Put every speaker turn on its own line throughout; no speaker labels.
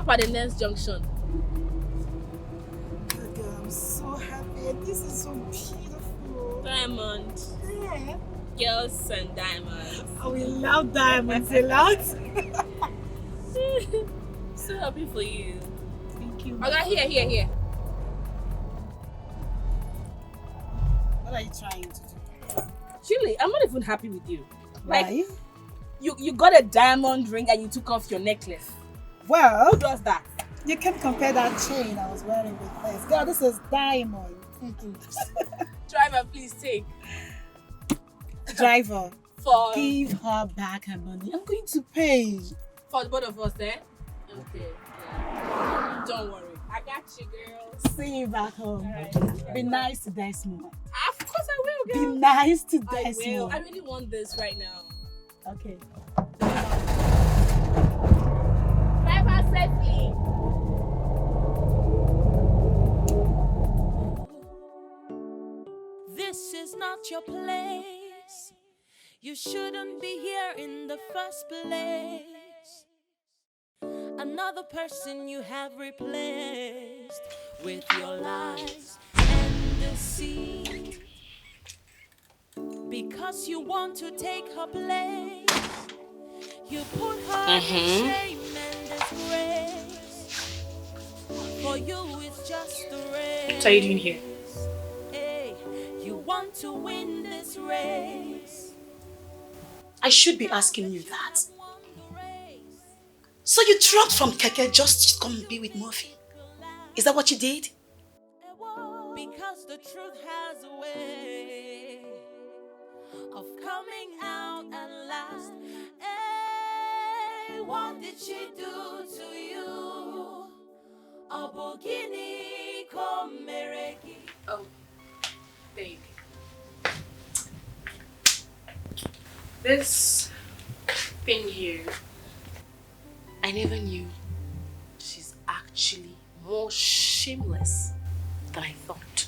Stop at the next junction.
Good girl, I'm so happy. This is so beautiful.
Diamond.
Yeah.
Girls and diamonds.
Oh, we love diamonds a lot.
So happy for you.
Thank you.
Okay, here.
What are you trying to do?
Chili, I'm not even happy with you.
Why?
Like, you got a diamond ring and you took off your necklace.
Well,
Who does that?
you can compare that chain I was wearing with this. Girl, this is diamond.
Driver, please take.
Driver,
For
give her back her money. I'm going to pay.
For both of us, eh? Okay. Yeah. Don't worry. I got you, girl.
See you back home.
Alright.
Be nice to Desmond.
Of course I will, girl.
Be nice to
I will.
Desmond.
I really want this right now.
Okay.
Driver safely.
This is not your place. You shouldn't be here in the first place. Another person you have replaced with your lies and deceit. Because you want to take her place, you put her in shame and disgrace. For you it's just a race.
What are you doing here?
Hey, you want to win this race.
I should be asking you that. So you dropped from Keke just to come and be with Murphy? Is that what you did?
Because the truth has a way of coming out at last. Hey, what did she do to you? Obogini komereki.
Oh, baby. This thing here, I never knew she's actually more shameless than I thought.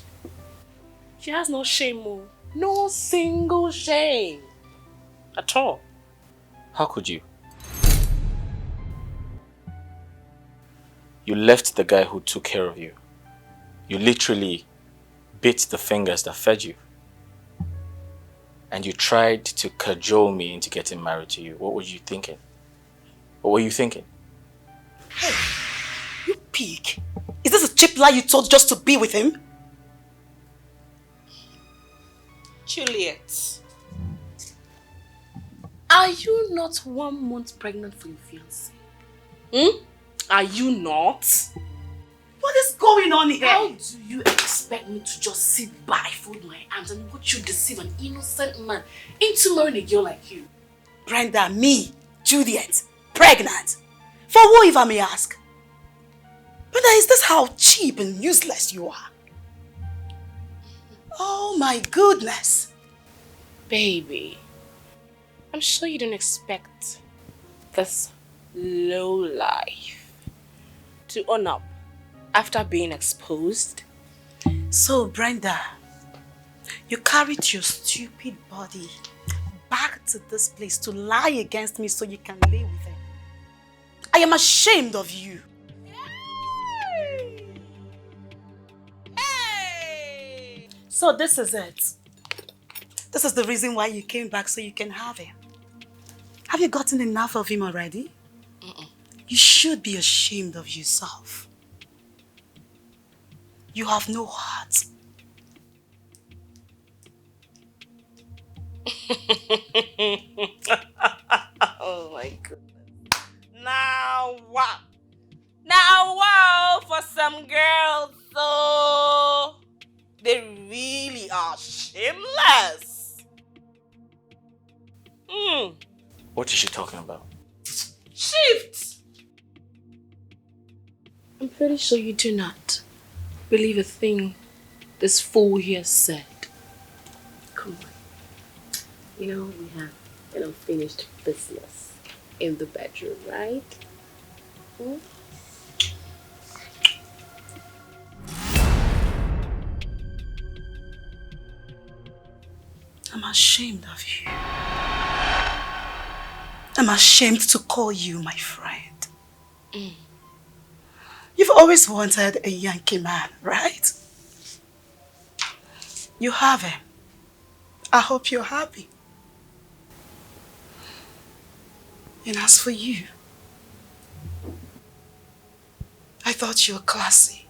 She has no shame, no single shame at all.
How could you? You left the guy who took care of you. You literally bit the fingers that fed you. And you tried to cajole me into getting married to you. What were you thinking? What were you thinking?
Hey, you pig. Is this a cheap lie you told just to be with him?
Juliet, are you not 1 month pregnant for your fiancé? Are you not?
What is going on here?
How do you expect me to just sit by, fold my arms and watch you deceive an innocent man into marrying a girl like you?
Brenda, me, Juliet, pregnant. For who, if I may ask? Brenda, is this how cheap and useless you are? Oh my goodness.
Baby, I'm sure you don't expect this low life to own up after being exposed.
So, Brenda, you carried your stupid body back to this place to lie against me so you can lay with him. I am ashamed of you.
Hey!
So this is it. This is the reason why you came back, so you can have him. Have you gotten enough of him already? You should be ashamed of yourself. You have no heart.
Oh my goodness. Now what? Now wow for some girls, so they really are shameless.
What is she talking about?
Shift! I'm pretty sure you do not believe a thing this fool here said. Come on. You know, we have an unfinished business in the bedroom, right?
I'm ashamed of you. I'm ashamed to call you my friend. You've always wanted a Yankee man, right? You have him. I hope you're happy. And as for you, I thought you were classy.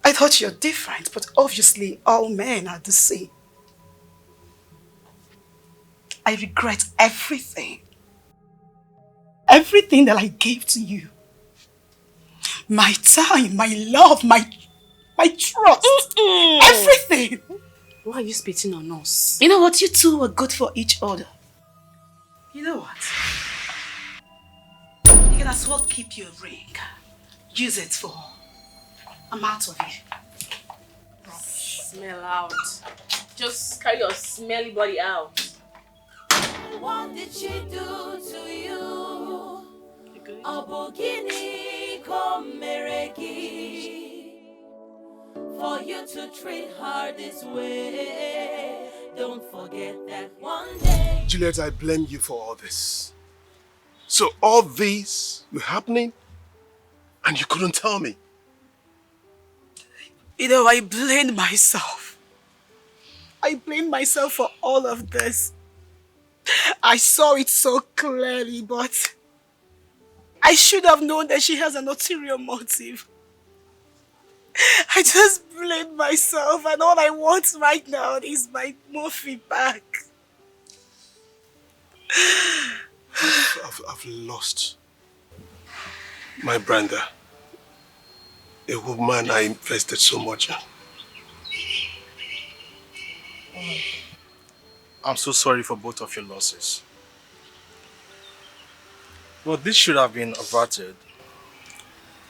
I thought you're different, but obviously all men are the same. I regret everything. Everything that I gave to you. My time, my love, my trust. Everything.
Why are you spitting on us?
You know what? You two were good for each other. You know what? You can as well keep your ring. Use it for... I'm out of here.
Smell out. Just carry your smelly body out.
What did she do to you? Abogini komereki. For you to treat her this way, don't forget that one day.
Juliet, I blame you for all this. So all this were happening and you couldn't tell me?
You know, I blame myself. I blame myself for all of this. I saw it so clearly, but I should have known that she has an ulterior motive. I just blame myself, and all I want right now is my Murphy back.
I've lost my Brenda, a woman I invested so much in.
I'm so sorry for both of your losses. Well, this should have been averted.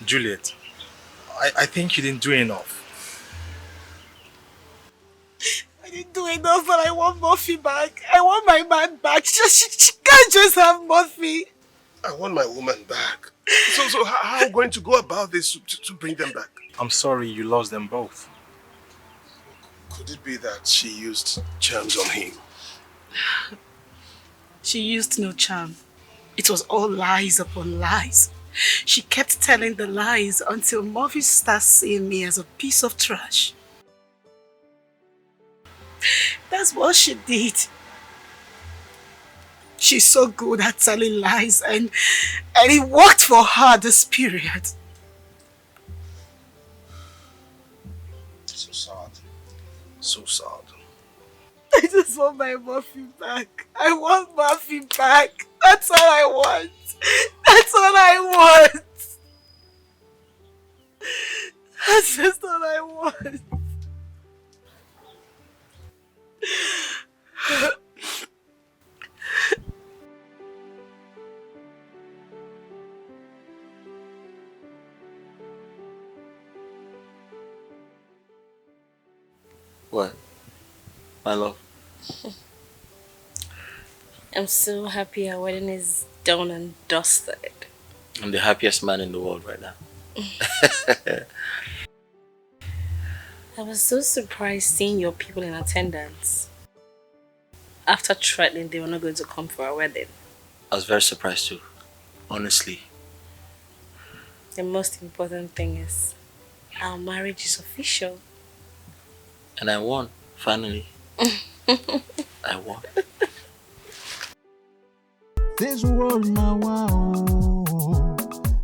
Juliet, I think you didn't do enough.
I didn't do enough, but I want Murphy back. I want my man back. She can't just have Murphy.
I want my woman back. So how are we going to go about this to bring them back?
I'm sorry you lost them both.
Could it be that she used charms on him?
She used no charm. It was all lies upon lies. She kept telling the lies until Murphy starts seeing me as a piece of trash. That's what she did. She's so good at telling lies, and it worked for her this period.
So sad. So sad.
I just want my Murphy back. I want Murphy back. That's all I want. That's all I want. That's just all I want.
What? My love?
I'm so happy our wedding is done and dusted.
I'm the happiest man in the world right now.
I was so surprised seeing your people in attendance. After threatening they were not going to come for our wedding.
I was very surprised too, honestly.
The most important thing is our marriage is official.
And I won, finally. I won.
This world now, wow,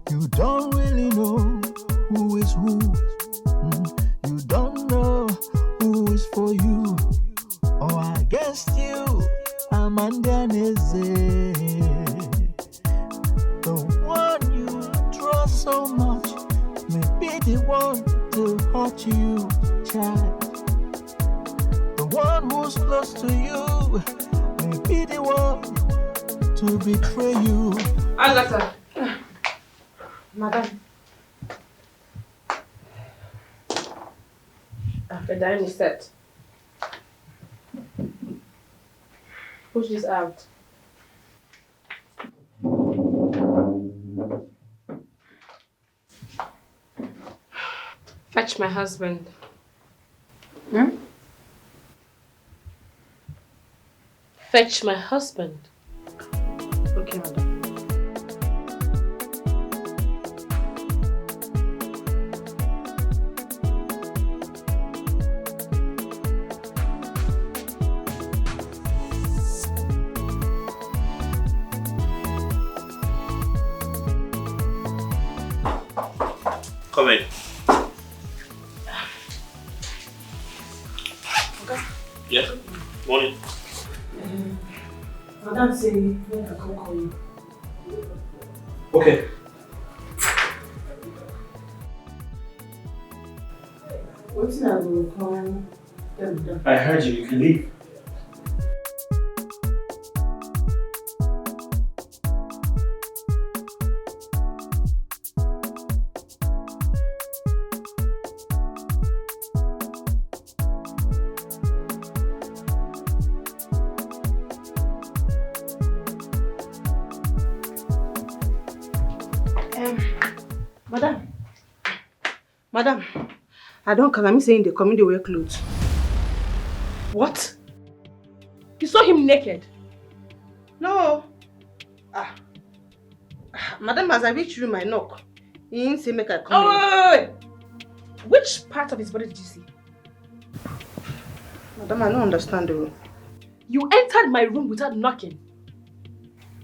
you don't really know who is who. You don't know who is for you or against you. Amanda Neze, the one you trust so much may be the one to hurt you, child. The one who's close to you may be the one to betray you.
Agatha. Madam. After dime is set. Push this out. Fetch my husband. Fetch my husband.
Okay, madam.
Come in.
Okay.
Yes. Morning.
Madam say make I come call you.
Okay.
What's I will come tell you?
I heard you. You can leave.
Madam, I don't come. I'm saying they come in the wear clothes.
What? You saw him naked?
No. Madam, as I reach room, I knock. He didn't say make I come in.
Wait. Which part of his body did you see?
Madam, I don't understand though.
You entered my room without knocking.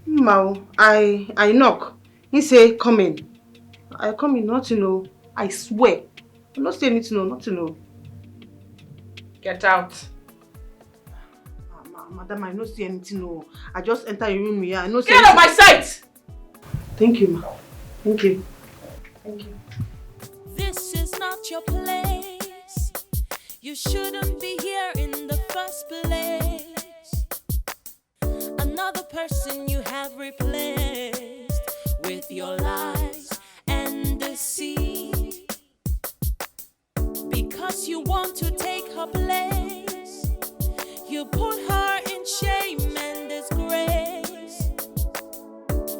Mao, I knock. He say come in. I come in not to know. I swear. I'm not saying anything, not to know.
Get out.
Madam, I don't see anything, no. I just enter your room here. I know.
Get out of my sight!
Thank you, ma. Thank you. Thank you.
This is not your place. You shouldn't be here in the first place. Another person you have replaced with your lies and deceit. Because you want to take her place, you put her in shame and disgrace.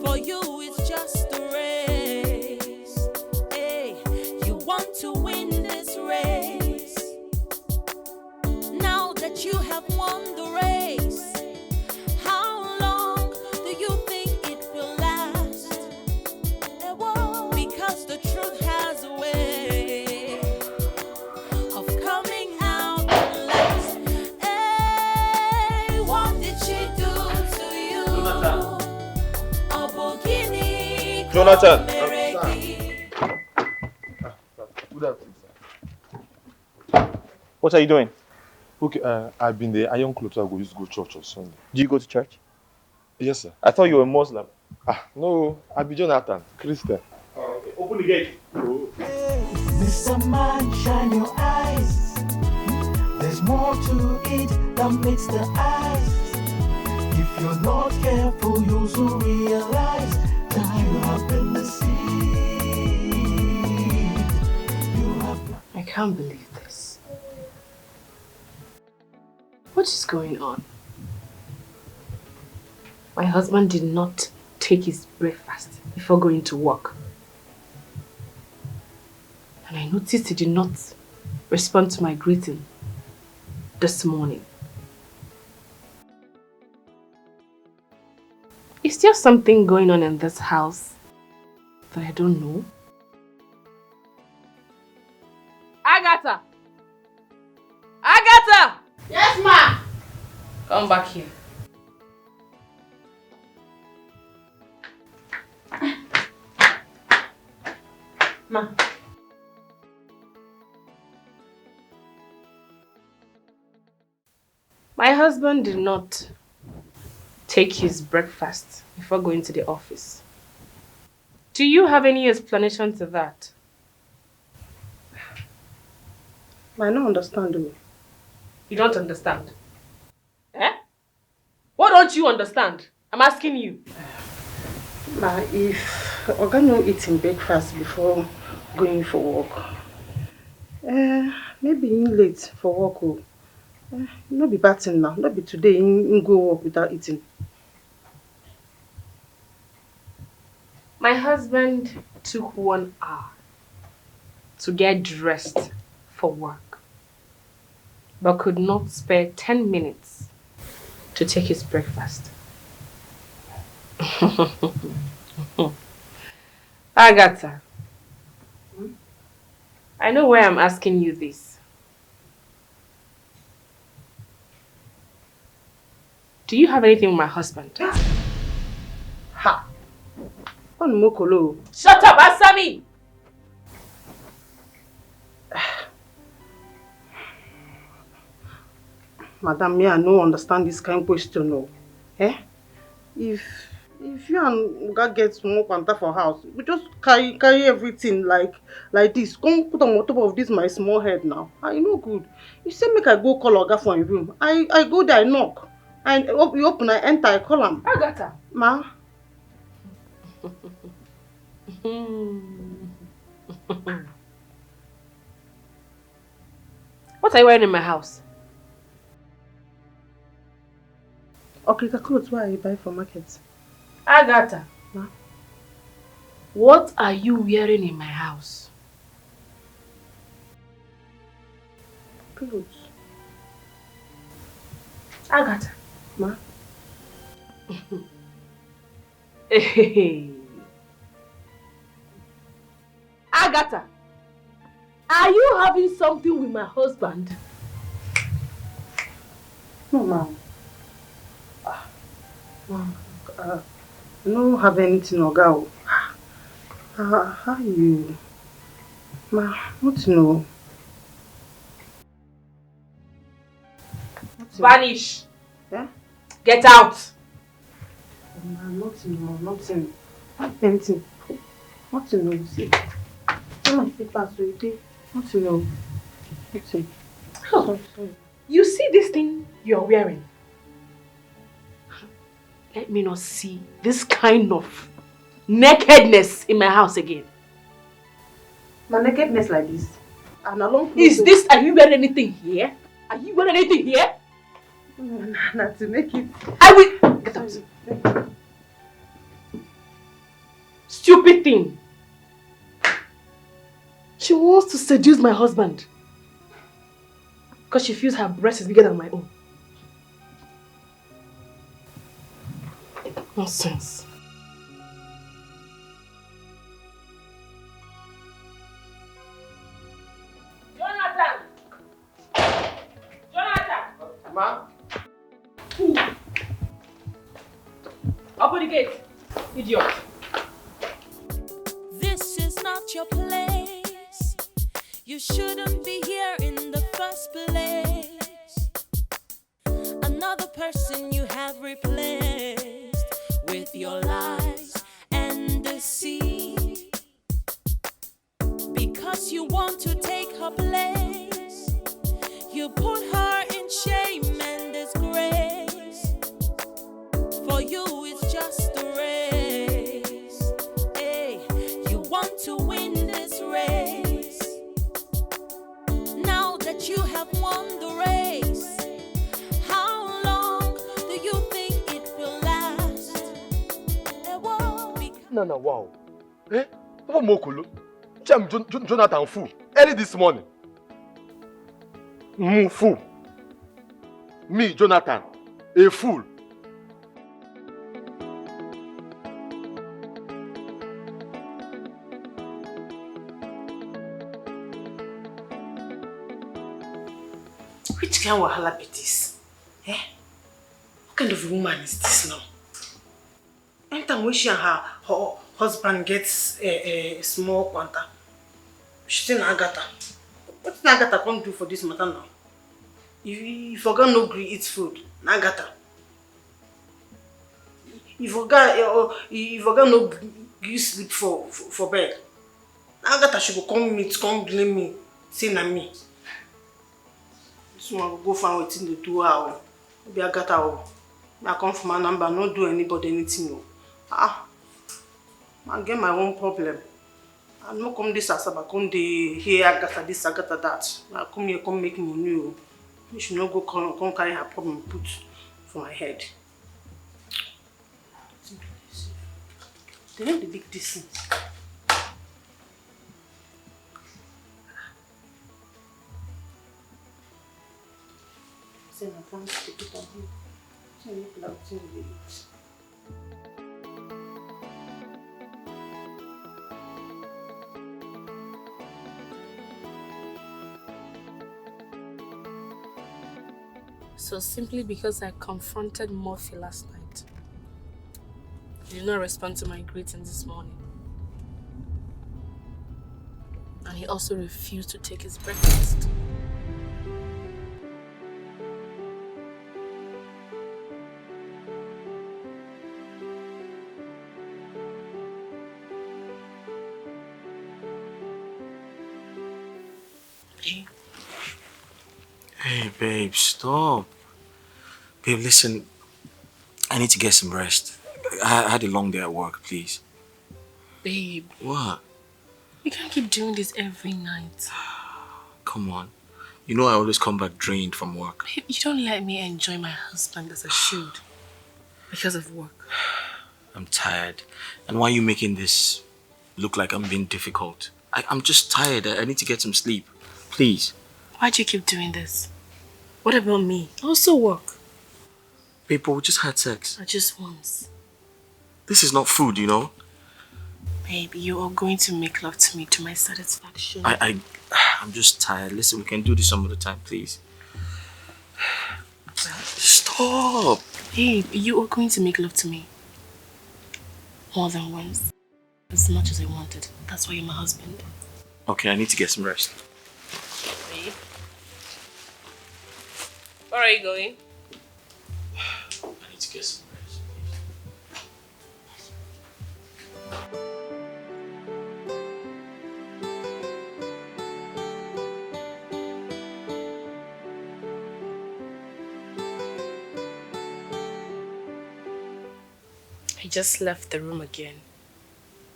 For you it's just a race. Hey, you want to win this race. Now that you have won the race, how long do you think it will last? Because the truth has a way of coming out last. Hey, what did she do to you?
Jonathan.
Good afternoon,
sir. What are you doing?
Okay, I've been the iron clothes. I go use go church on Sunday.
Do you go to church?
Yes, sir.
I thought you were a Muslim.
No, I be Jonathan, Christian.
Oh, okay. Open the gate.
Oh.
Mr. Man, shine your eyes. There's more to it than meets the eyes. If you're not careful, you'll soon realize that you have been deceived.
I can't believe this. What is going on? My husband did not take his breakfast before going to work. And I noticed he did not respond to my greeting this morning. Is there something going on in this house that I don't know? Agatha! Agatha!
Yes, ma.
Come back here.
Ma.
My husband did not take his breakfast before going to the office. Do you have any explanation to that?
I don't understand me.
You don't understand? Eh? What don't you understand? I'm asking you.
Ma, if Oga no eating breakfast before going for work, maybe he late for work. No be bad thing now. Not be today he go work without eating.
My husband took 1 hour to get dressed for work, but could not spare 10 minutes to take his breakfast. Agatha, I know why I'm asking you this. Do you have anything with my husband?
Ha! On Mokolo.
Shut up, answer me!
Madam, me, I no understand this kind of question, no. Eh? If you and Oga get small quanta for house, we just carry everything like this. Come put on top of this my small head now. I no good. You say make I go call Oga for him room. I go there, I knock. And you open, I enter, I call him.
Agatha.
Ma.
What are you wearing in my house?
Okay, the clothes why I buy from market.
Agatha.
Ma.
What are you wearing in my house?
Clothes.
Agatha.
Ma.
Agatha, are you having something with my husband?
No, ma'am. Ma'am, I don't have anything, Oga. How you? Ma, what to know?
Vanish.
Yeah?
Get out.
Ma, nothing. Anything. What to know? See. My papers already. What to know? Nothing.
Oh. You see this thing you're wearing? Let me not see this kind of nakedness in my house again.
My nakedness like this? And along
is this, are you wearing anything here? Are you wearing anything here?
Not to make it.
I will. Get out. Stupid thing. She wants to seduce my husband. Because she feels her breast is bigger than my own. Nonsense. Jonathan!
Ma?
Open the gate, idiot.
This is not your place. You shouldn't be here in the first place. Another person you have replaced with your lies and deceit. Because you want to take her place, you put her in shame and disgrace. For you it's just a race. Hey, you want to win this race. Now that you have won the race, how long do you think it will last?
No, wow. Eh? What Mokulu? Jonathan fool. Early this morning. Fool. Me, Jonathan, a fool.
Which kind of wahala be this? Eh? What kind of a woman is this now? Anytime when she and her husband gets a small quanta, she's in Agatha. What did Agatha come do for this matter now? You forgot no gree eat food, Agatha. You forgot no gree sleep for bed. Agatha should come blame me, say na me. This one will go find waiting to do her. Be Agatha. I come from my number, not do anybody anything. I get my own problem. I no come this asaba, come dey hear Agatha this, Agatha that. I come here, come make money. You should not go come carry her problem put for my head. They know the big distance. Say my friends to put on him. Say look like thing they eat.
So simply because I confronted Murphy last night, he did not respond to my greeting this morning. And he also refused to take his breakfast. Babe.
Hey, babe, stop. Babe, listen. I need to get some rest. I had a long day at work, please.
Babe.
What?
You can't keep doing this every night.
Come on. You know I always come back drained from work.
Babe, you don't let me enjoy my husband as I should. Because of work.
I'm tired. And why are you making this look like I'm being difficult? I'm just tired. I need to get some sleep. Please.
Why do you keep doing this? What about me? I also work.
Babe, but we just had sex.
Just once.
This is not food, you know?
Babe, you are going to make love to me to my satisfaction.
I'm just tired. Listen, we can do this some other time, please. Stop!
Babe, you are going to make love to me. More than once. As much as I wanted. That's why you're my husband.
Okay, I need to get some rest.
Babe. Where are you going?
I need to get some rest.
He just left the room again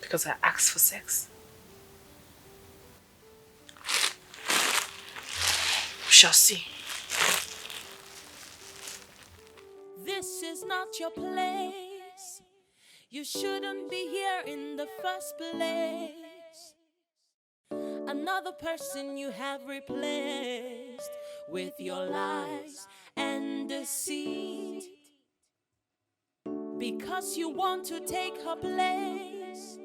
because I asked for sex. We shall see.
This is not your place. You shouldn't be here in the first place. Another person you have replaced with your lies and deceit. Because you want to take her place,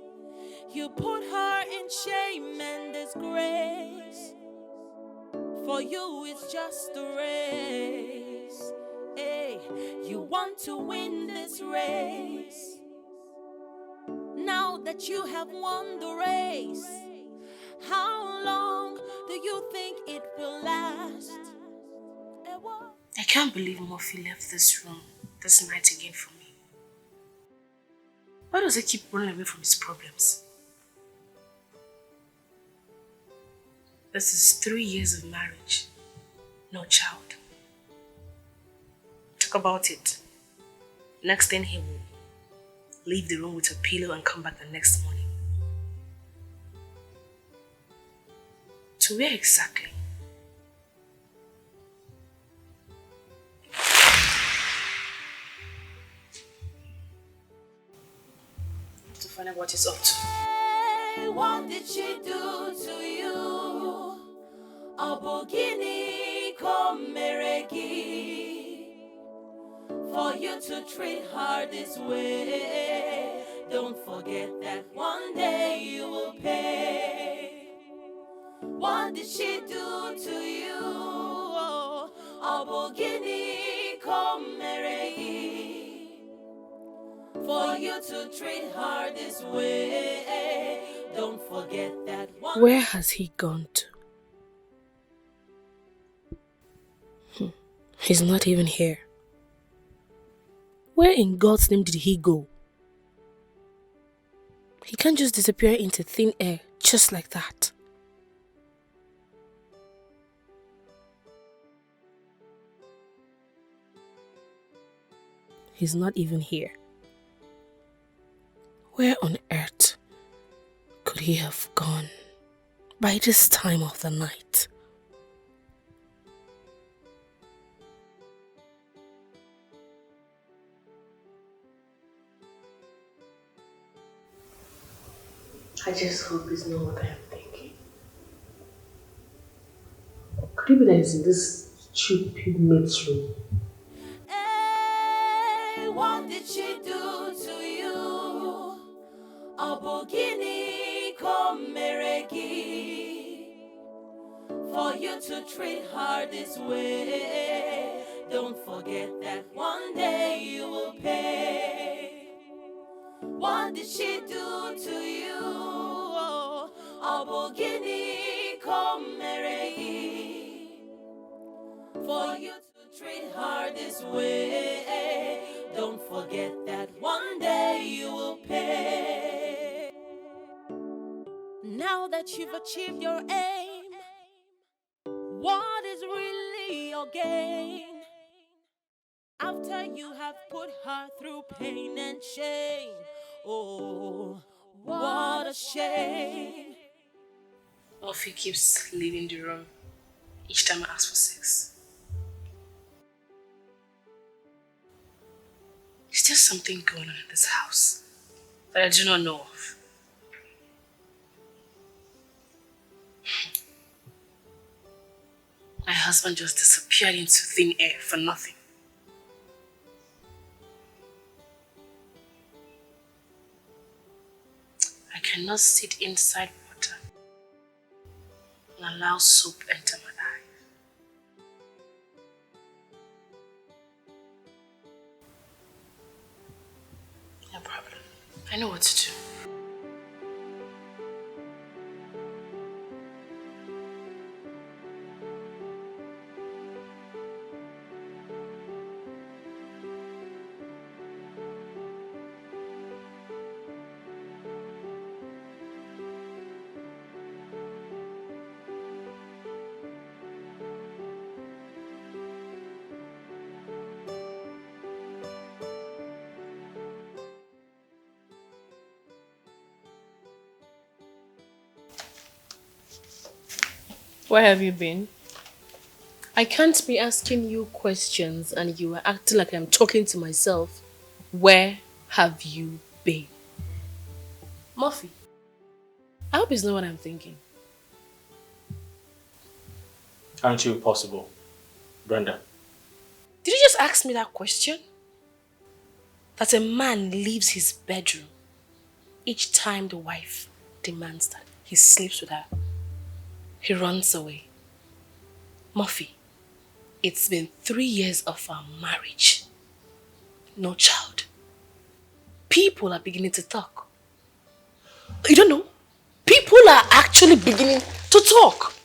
you put her in shame and disgrace. For you it's just a race. Hey, you want to win this race. Now that you have won the race, how long do you think it will last?
I can't believe Murphy left this room this night again for me. Why does he keep running away from his problems? This is 3 years of marriage. No child. Talk about it. Next thing he will leave the room with a pillow and come back the next morning. To where exactly? To find out what he's up to.
Hey, what did she do to you? Abogini komeregi. For you to treat her this way, don't forget that one day you will pay. What did she do to you? Abogini komeregi. For you to treat her this way, don't forget that one.
Where has he gone to? He's not even here. Where in God's name did he go? He can't just disappear into thin air just like that. He's not even here. Where on earth could he have gone by this time of the night? I just hope it's not what I am thinking. Could it be that he's in this stupid mate's room?
Hey, what did she do to you? Abogini komeregi. For you to treat her this way, don't forget that one day you will pay. What did she do to you? Abogini komeregi. For you to treat her this way, don't forget that one day you will pay. Now that you've achieved your aim, again. After you have put her through pain and shame. Oh, what a shame.
Offie keeps leaving the room each time I ask for sex. Is there something going on in this house that I do not know of? My husband just disappeared into thin air for nothing. I cannot sit inside water and allow soap enter my eye. No problem. I know what to do. Where have you been? I can't be asking you questions and you are acting like I'm talking to myself. Where have you been? Murphy, I hope it's not what I'm thinking.
Aren't you possible, Brenda?
Did you just ask me that question? That a man leaves his bedroom each time the wife demands that he sleeps with her. He runs away. Murphy, it's been 3 years of our marriage. No child. People are beginning to talk. You don't know? People are actually beginning to talk.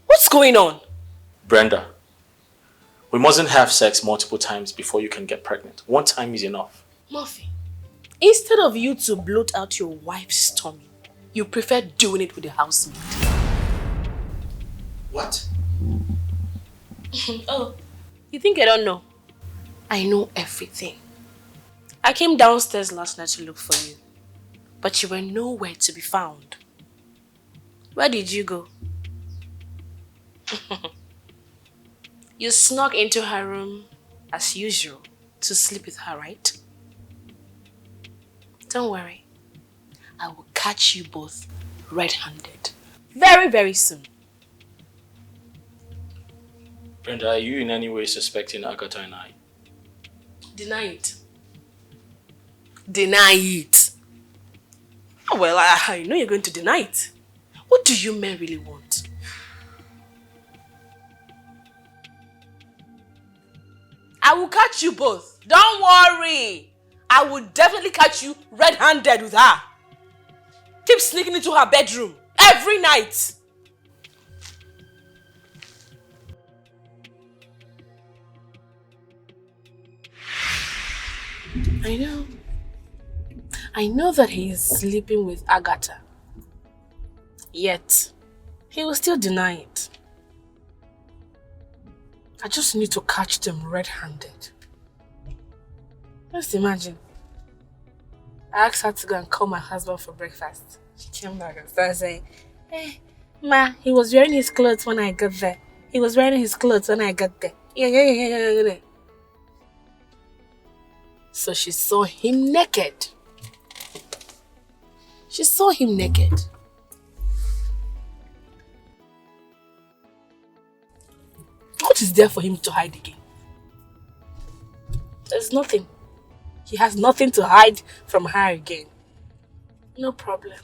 What's going on?
Brenda, we mustn't have sex multiple times before you can get pregnant. One time is enough.
Murphy, instead of you to bloat out your wife's tummy, you prefer doing it with the housemaid.
What?
Oh, you think I don't know? I know everything. I came downstairs last night to look for you, but you were nowhere to be found. Where did you go? You snuck into her room as usual to sleep with her, right? Don't worry. I will catch you both red-handed. Very, very soon.
Brenda, are you in any way suspecting Agatha and I?
Deny it. Deny it. Oh, well, I know you're going to deny it. What do you men really want? I will catch you both. Don't worry. I will definitely catch you red-handed with her. Keep sneaking into her bedroom every night. I know that he is sleeping with Agatha. Yet, he will still deny it. I just need to catch them red-handed. Just imagine. I asked her to go and call my husband for breakfast. She came back and started saying, Ma, he was wearing his clothes when I got there. He was wearing his clothes when I got there. Yeah. So she saw him naked. She saw him naked. What is there for him to hide again? There's nothing. He has nothing to hide from her again. No problem.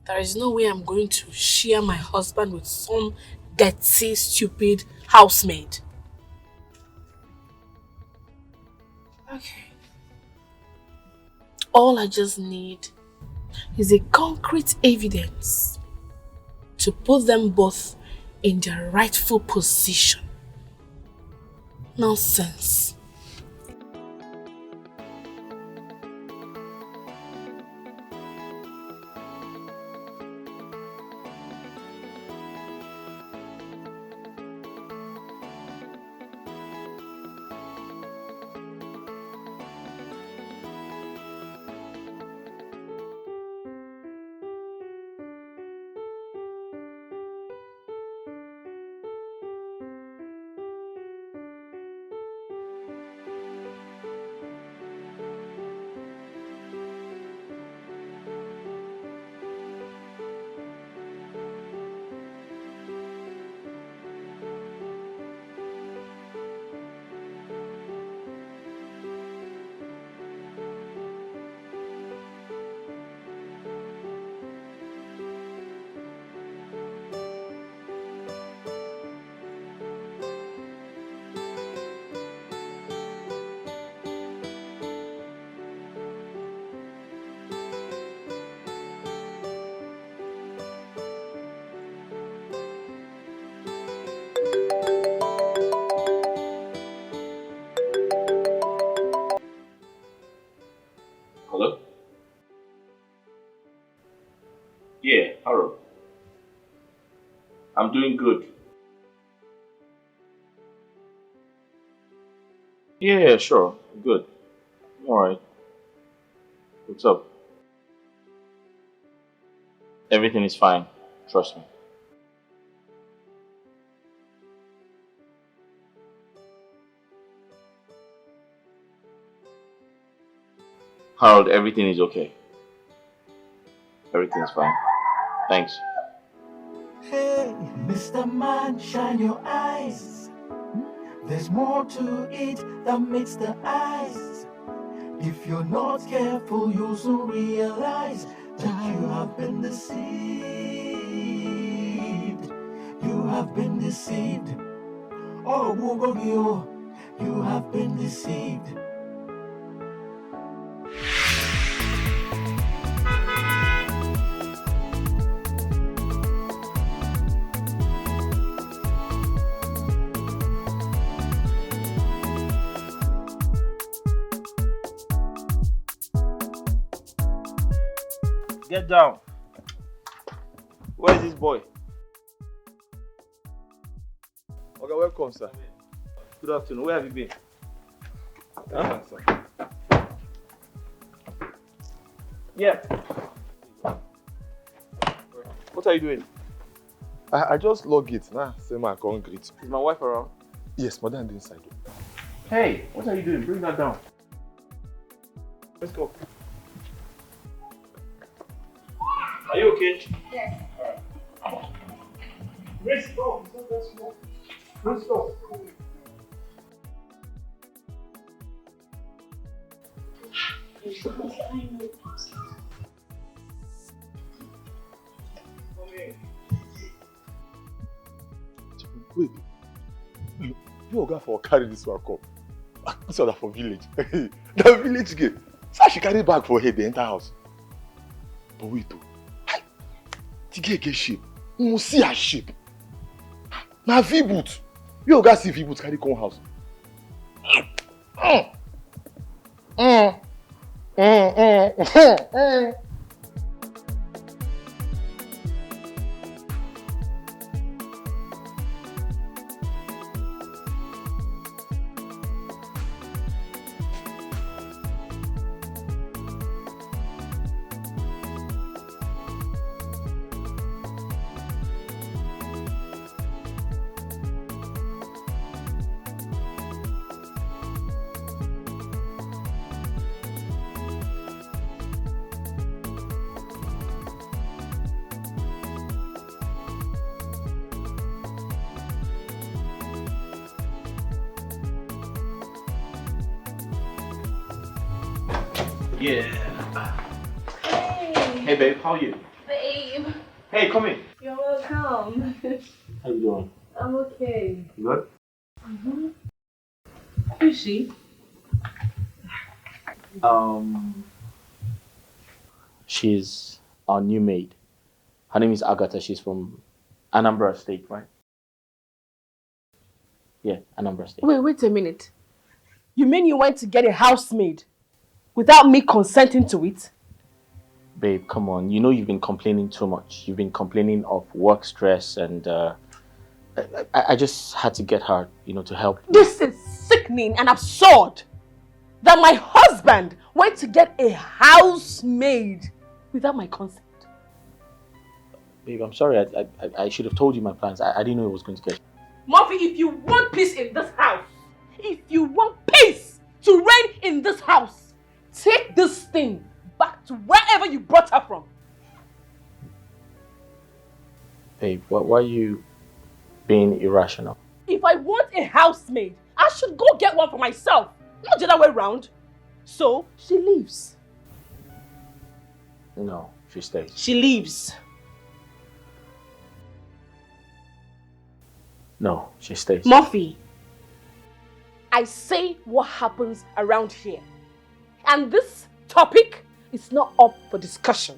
There is no way I'm going to share my husband with some dirty, stupid housemaid. Okay. All I just need is a concrete evidence to put them both in their rightful position. Nonsense.
Harold, I'm doing good. Yeah, sure. Good. Alright. What's up? Everything is fine. Trust me. Harold, everything is okay. Everything is fine. Thanks.
Hey, Mr. Man, shine your eyes. There's more to it than meets the eyes. If you're not careful, you'll soon realize that you have been deceived. You have been deceived. Oh, Wugogio, you have been deceived.
Get down. Where is this boy?
Okay, welcome, sir.
Good afternoon. Where have you been? Huh?
Sir.
Yeah. What are you doing?
I just log it. Nah, say my concrete.
Is my wife around?
Yes, madam inside.
Hey, what are you doing? Bring that down. Let's go. Are you okay?
Yes.
Let's go. Let's go.
Wait. You go for carry this one come. This other for village. The village girl. So she carry bag for her the entire house. But wait though. The girl get shape. You must see her shape. Now V-boot. You go see V-boot carry come house.
Yeah.
Hey.
Hey babe, how are you?
Babe.
Hey, come in.
You're welcome.
How you doing?
I'm okay.
You good?
Who is she?
She's our new maid. Her name is Agatha. She's from Anambra State, right? Yeah, Anambra State.
Wait a minute. You mean you went to get a housemaid without me consenting to it?
Babe, come on. You know you've been complaining too much. You've been complaining of work stress and I just had to get her, to help.
This is sickening and absurd that my husband went to get a housemaid without my consent.
Babe, I'm sorry. I should have told you my plans. I didn't know it was going to get.
Murphy, if you want peace in this house, if you want peace to reign in this house, take this thing back to wherever you brought her from.
Babe, why are you being irrational?
If I want a housemaid, I should go get one for myself, not the other way around. So, she leaves.
No, she stays.
She leaves.
No, she stays.
Murphy, I say what happens around here. And this topic is not up for discussion.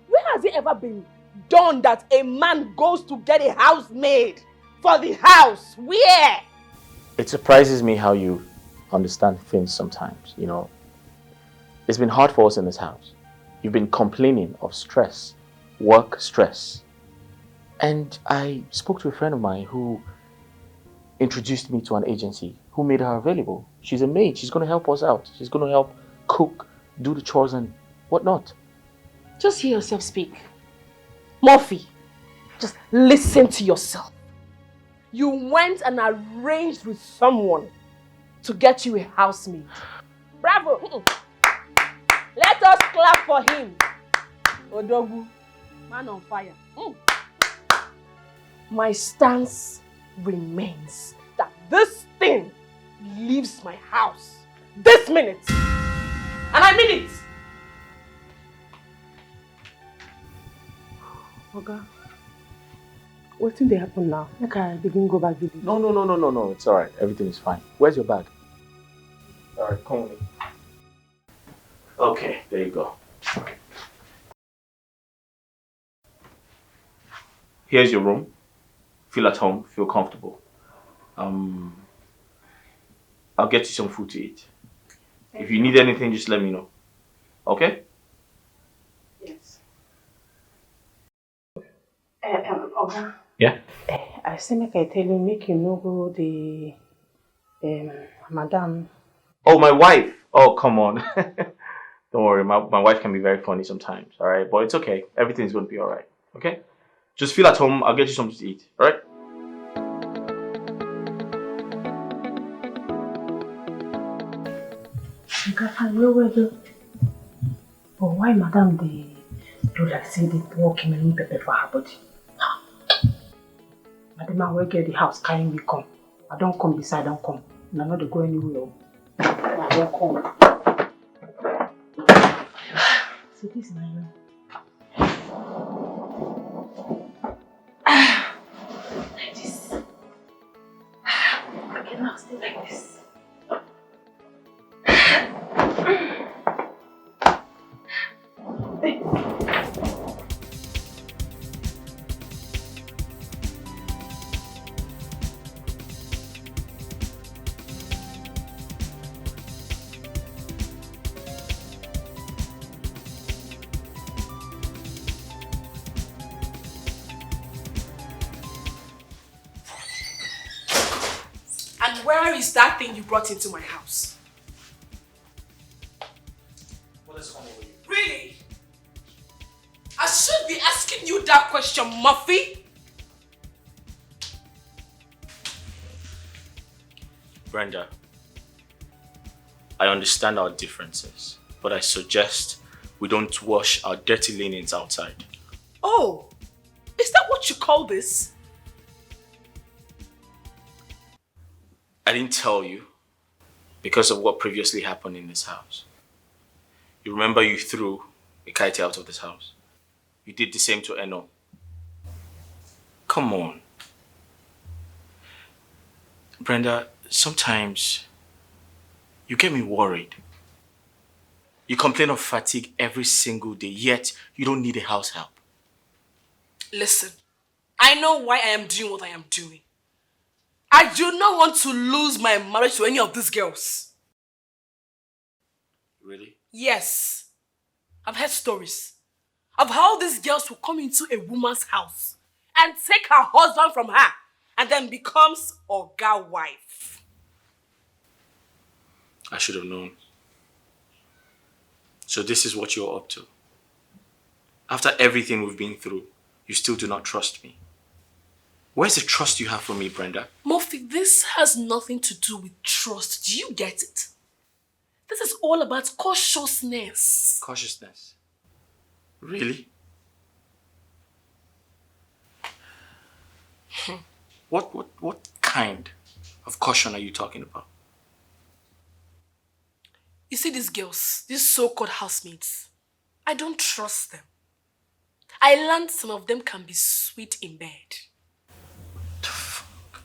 Where has it ever been done that a man goes to get a housemaid for the house? Where?
It surprises me how you understand things sometimes, It's been hard for us in this house. You've been complaining of stress work, stress. And I spoke to a friend of mine who introduced me to an agency who made her available. She's a maid. She's going to help us out. She's going to help cook, do the chores and whatnot.
Just hear yourself speak. Murphy, just listen to yourself. You went and arranged with someone to get you a housemaid. Bravo! Let us clap for him. Odogu, man on fire. My stance remains that this thing leaves my house this minute. And I mean it.
Oga, what thing they happen now? Like I begin go back village.
No. It's alright. Everything is fine. Where's your bag? Alright, come with me. Okay, there you go. Here's your room. Feel at home, feel comfortable. I'll get you some food to eat. If you need anything, just let me know. Okay?
Yes. Oga.
Yeah?
I say make I tell you, make you know go the madam.
Oh, my wife! Oh, come on. Don't worry, my wife can be very funny sometimes, alright? But it's okay. Everything's going to be alright, okay? Just feel at home. I'll get you something to eat, alright?
I know whether. But why madam they do like say they walk in and pepper for her body? Madam, I will get the house carrying me come. I don't come beside, I don't come. And I know they go anywhere. I don't come. So this is my room. Like this. I cannot stay like this.
Where is that thing you brought into my house?
What is coming with you?
Really? I should be asking you that question, Murphy.
Brenda, I understand our differences, but I suggest we don't wash our dirty linens outside.
Oh, is that what you call this?
I didn't tell you because of what previously happened in this house. You remember you threw a kite out of this house? You did the same to Eno. Come on. Brenda, sometimes you get me worried. You complain of fatigue every single day, yet you don't need a house help.
Listen, I know why I am doing what I am doing. I do not want to lose my marriage to any of these girls.
Really?
Yes. I've heard stories of how these girls will come into a woman's house and take her husband from her and then becomes Oga wife.
I should have known. So this is what you're up to. After everything we've been through, you still do not trust me. Where's the trust you have for me, Brenda?
Murphy, this has nothing to do with trust. Do you get it? This is all about cautiousness.
Cautiousness? Really? What kind of caution are you talking about?
You see these girls, these so-called housemates, I don't trust them. I learned some of them can be sweet in bed.
What the fuck?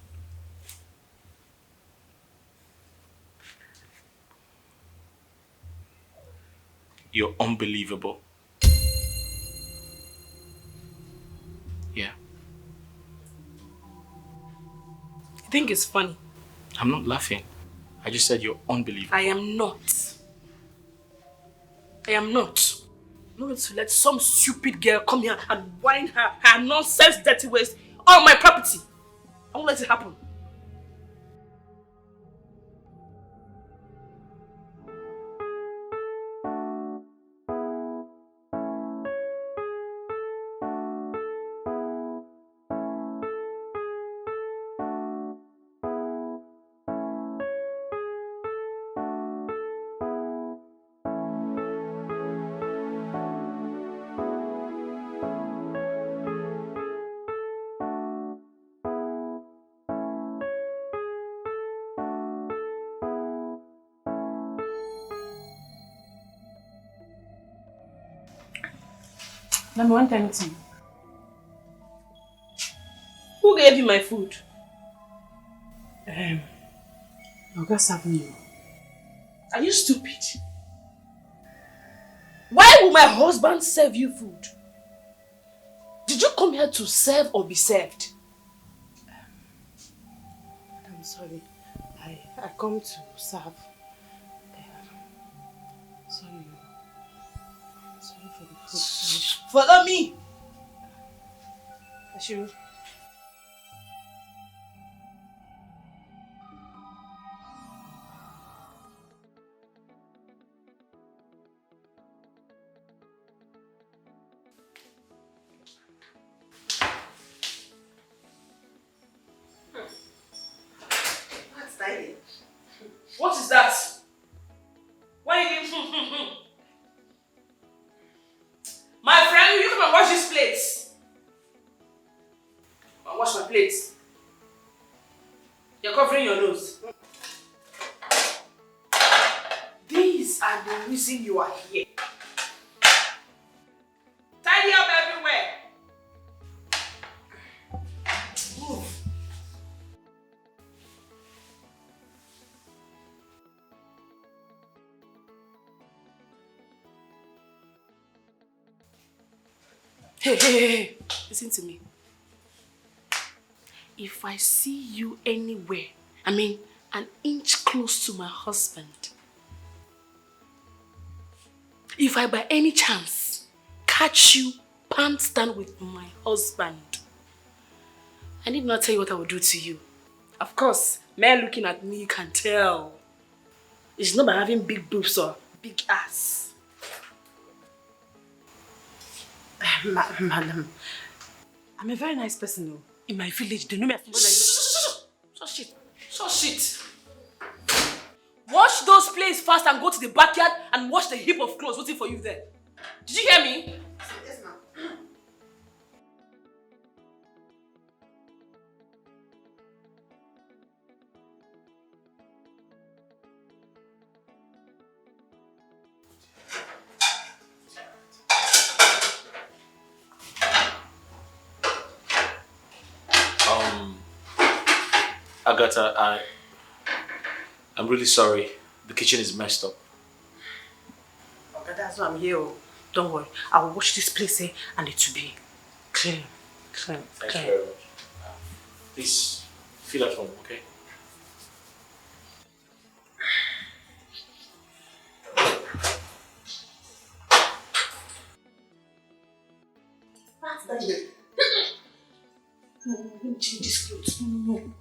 You're unbelievable. Yeah.
You think it's funny?
I'm not laughing. I just said you're unbelievable.
I am not. I am not. I'm not going to let some stupid girl come here and whine her nonsense dirty ways on my property. I won't let it happen.
Let me want anything.
Who gave you my food?
Oga serve me.
Are you stupid? Why will my husband serve you food? Did you come here to serve or be served?
I'm sorry. I come to serve. Sorry. Sorry for the food. Sorry.
Follow me!
Ashiru.
What is that? Why are you My friend, will you come and wash these plates? I'll wash my plates. You're covering your nose. These are the reason you are here. Tidy up everywhere. Move. Hey, listen to me. If I see you anywhere, an inch close to my husband, if I by any chance catch you pants down with my husband, I need not tell you what I will do to you. Of course, men looking at me, you can tell. It's not by having big boobs or big ass.
Madam, I'm a very nice person though. In my village, they know me as somebody like you.
So shit. Wash those plates fast and go to the backyard and wash the heap of clothes waiting for you there. Did you hear me?
Yes, ma'am.
Agatha, I'm really sorry. The kitchen is messed up.
Okay, that's why I'm here. Don't worry. I will wash this place and it will be clean.
Thank you very much. Please, feel at home, okay?
What's that? No, let me change this clothes. No.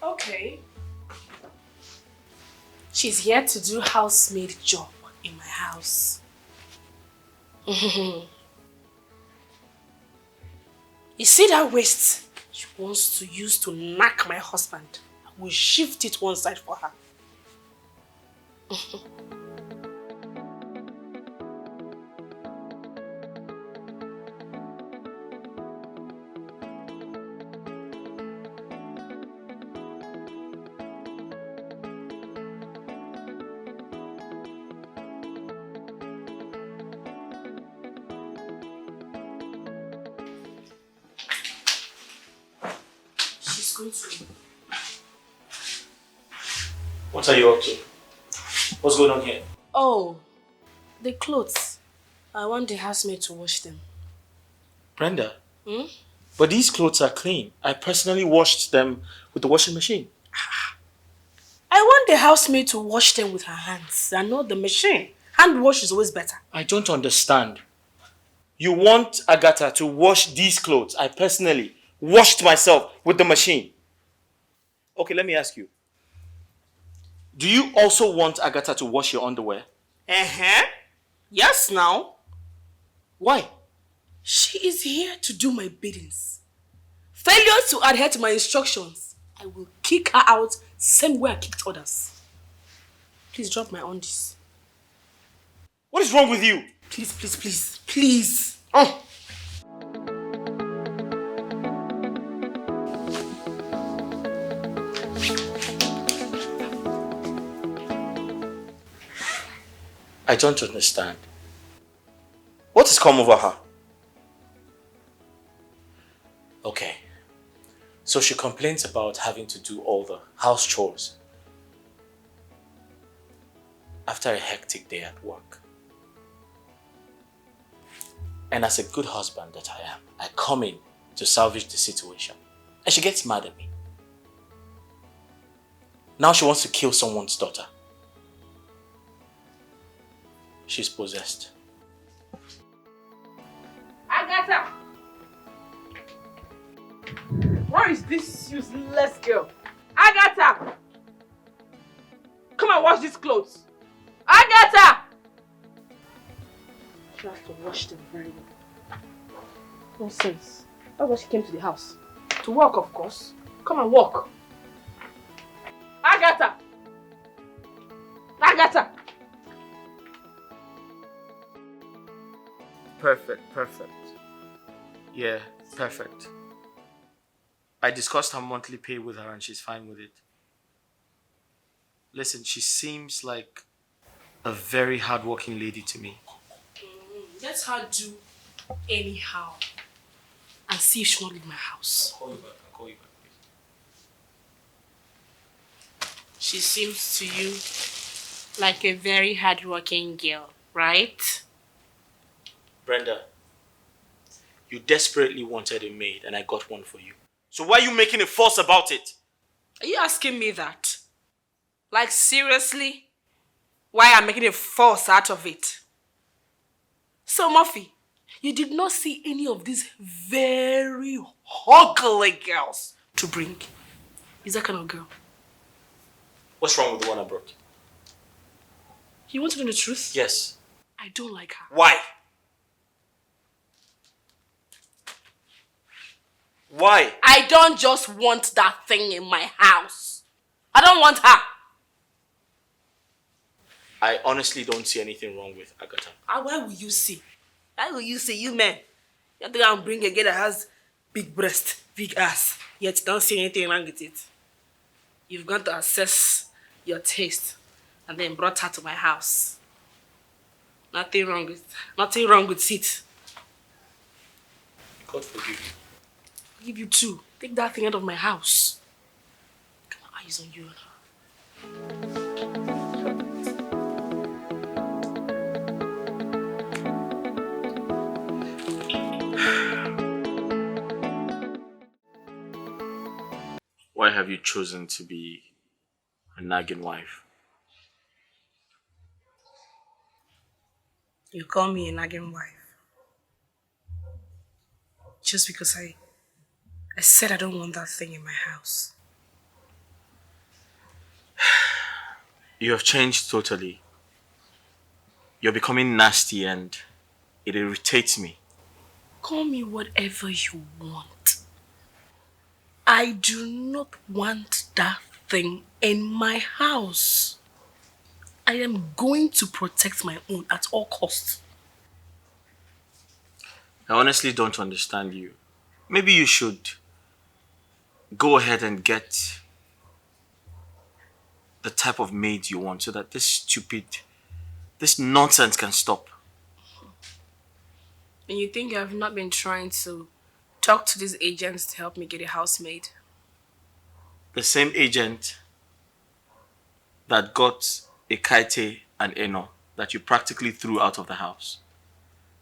Okay. She's here to do housemaid job in my house. You see that waist she wants to use to knock my husband? I will shift it one side for her.
What are you up to? What's going on here?
Oh, the clothes. I want the housemaid to wash them.
Brenda? But these clothes are clean. I personally washed them with the washing machine.
want the housemaid to wash them with her hands and not the machine. Hand wash is always better.
I don't understand. You want Agatha to wash these clothes? I personally washed myself with the machine. Okay, let me ask you. Do you also want Agatha to wash your underwear?
Yes, now.
Why?
She is here to do my biddings. Failure to adhere to my instructions, I will kick her out same way I kicked others. Please drop my undies.
What is wrong with you?
Please, please, please, please.
I don't understand. What has come over her? Okay. So she complains about having to do all the house chores after a hectic day at work. And as a good husband that I am, I come in to salvage the situation. And she gets mad at me. Now she wants to kill someone's daughter. She's possessed.
Agatha! Where is this useless girl? Agatha! Come and wash these clothes. Agatha! She has to wash them very well. Nonsense. That's why she came to the house. To work, of course. Come and walk. Agatha! Agatha!
Perfect. Yeah, perfect. I discussed her monthly pay with her and she's fine with it. Listen, she seems like a very hardworking lady to me.
Let her do anyhow and see if she won't leave my house.
I'll call you back, please.
She seems to you like a very hardworking girl, right?
Brenda, you desperately wanted a maid and I got one for you. So why are you making a fuss about it?
Are you asking me that? Like seriously? Why I'm making a fuss out of it? So Murphy, you did not see any of these very ugly girls to bring. Is that kind of girl?
What's wrong with the one I brought?
You want to know the truth?
Yes.
I don't like her.
Why? Why?
I don't just want that thing in my house. I don't want her.
I honestly don't see anything wrong with Agatha.
Why will you see? Why will you see, you men? You have to go and bring a girl that has big breast, big ass, yet don't see anything wrong with it. You've got to assess your taste and then brought her to my house. Nothing wrong with it.
God forgive you.
Forgive you too. Take that thing out of my house. Got my eyes on you and her.
Why have you chosen to be a nagging wife?
You call me a nagging wife. Just because I said I don't want that thing in my house.
You have changed totally. You're becoming nasty and it irritates me.
Call me whatever you want. I do not want that thing in my house. I am going to protect my own at all costs.
I honestly don't understand you. Maybe you should go ahead and get the type of maid you want so that this nonsense can stop.
And you think I've not been trying to talk to these agents to help me get a housemaid?
The same agent that got Ekaite and Eno that you practically threw out of the house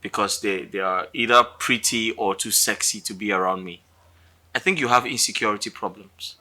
because they are either pretty or too sexy to be around me. I think you have insecurity problems.